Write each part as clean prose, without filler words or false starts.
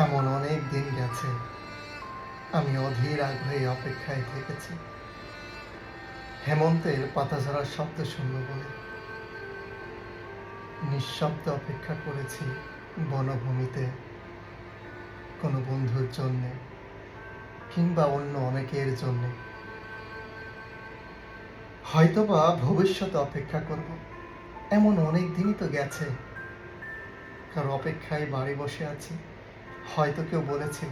এমন অনেক দিন গেছে আমি অধীর আগ্রহে অপেক্ষায় থেকেছি হেমন্তের পাতা ঝরার শব্দ শুনব বলে। নিঃশব্দে অপেক্ষা করেছি বনভূমিতে কোনো বন্ধুর জন্যে কিংবা অন্য অনেকের জন্যে। হয়তোবা ভবিষ্যতে অপেক্ষা করব, এমন অনেক দিনই তো গেছে। কারো অপেক্ষায় বাড়ি বসে আছি। হয়তো কেউ বলেছিল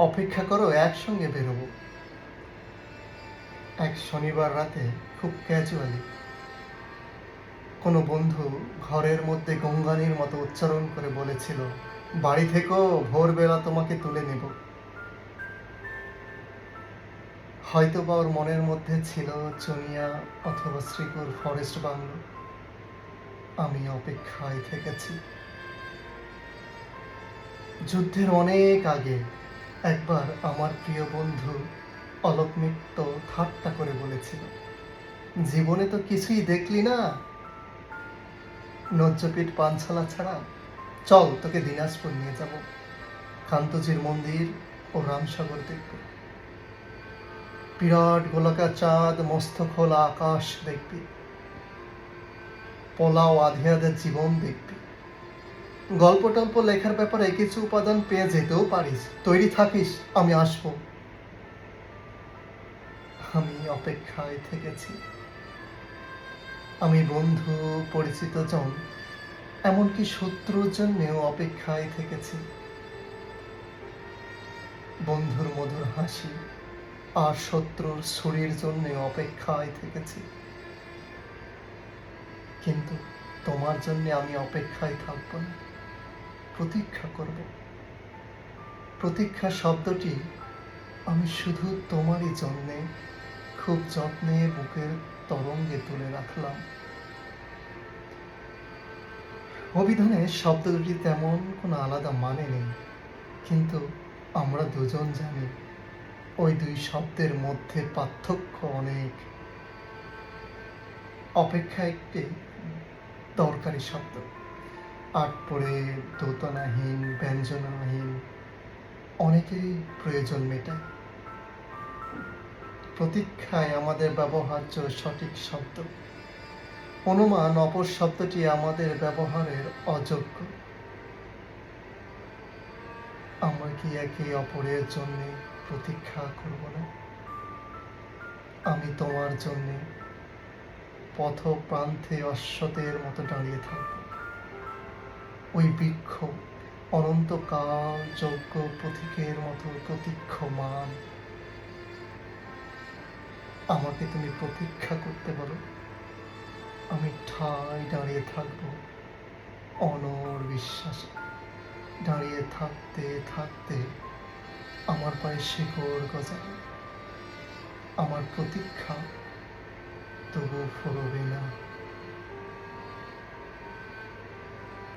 অপেক্ষা করো, একসঙ্গে বেরোবো। এক শনিবার রাতে খুব ক্যাজুয়ালি কোনো বন্ধু ঘরের মধ্যে গঙ্গানির মতো উচ্চারণ করে বলেছিল, বাড়ি থেকেও ভোরবেলা তোমাকে তুলে নেব। হয়তোবা ওর মনের মধ্যে ছিল চুনিয়া অথবা শ্রীপুর ফরেস্ট বাংলো। আমি অপেক্ষায় থেকেছি। যুদ্ধের অনেক আগে একবার আমার প্রিয় বন্ধু অলোক মিত্র ঠাট্টা করে বলেছিল, জীবনে তো কিছুই দেখলি না, নজ্জপিঠ পানছালা ছাড়া। চল তোকে দিনাজপুর নিয়ে যাব, কান্তজির মন্দির ও রামসাগর দেখবে। বিরাট গোলাকার চাঁদ, মস্ত খোলা আকাশ দেখবি, পোলাও আধিয়াদের জীবন দেখবি। গল্প টল্প লেখার ব্যাপারে কিছু উপাদান পেয়ে যেতেও পারিস, তৈরি থাকিস, আমি আসবো। আমি অপেক্ষায় থেকেছি। আমি বন্ধু, পরিচিত জন, এমনকি শত্রুর জন্যেও অপেক্ষায় থেকেছি। বন্ধুর মধুর হাসি আর শত্রুর ছুরির জন্য অপেক্ষায় থেকেছি। কিন্তু তোমার জন্য আমি অপেক্ষায় থাকব না, প্রতীক্ষা করব। প্রতীক্ষা শব্দটি আমি শুধু তোমারই জন্যে খুব যত্নে বুকের তরঙ্গে তুলে রাখলাম। অভিধানে শব্দ দুটি তেমন কোনো আলাদা মানে নেই, কিন্তু আমরা দুজন জানি ওই দুই শব্দের মধ্যে পার্থক্য অনেক। অপেক্ষা একটি দরকারি শব্দ, আট পড়ে দোতনাহীন ব্যঞ্জনাহীন, অনেকেরই প্রয়োজন মেটায়। প্রতীক্ষায় আমাদের ব্যবহার্য সঠিক শব্দ, অনুমান অপর শব্দটি আমাদের ব্যবহারের অযোগ্য। আমরা কি একে অপরের জন্য প্রতীক্ষা করব না? আমি তোমার জন্যে পথ প্রান্তে অশ্বতের মতো দাঁড়িয়ে থাকব। ওই বৃক্ষ অনন্তকাল যজ্ঞ প্রতীকের মতো প্রতীক্ষমান। আমাকে তুমি প্রতীক্ষা করতে বলো, আমি ঠায় দাঁড়িয়ে থাকব অনড় বিশ্বাসে। দাঁড়িয়ে থাকতে থাকতে আমার পায়ে শিকড় গজাবে। আমার প্রতীক্ষা তবু ফুরবে না।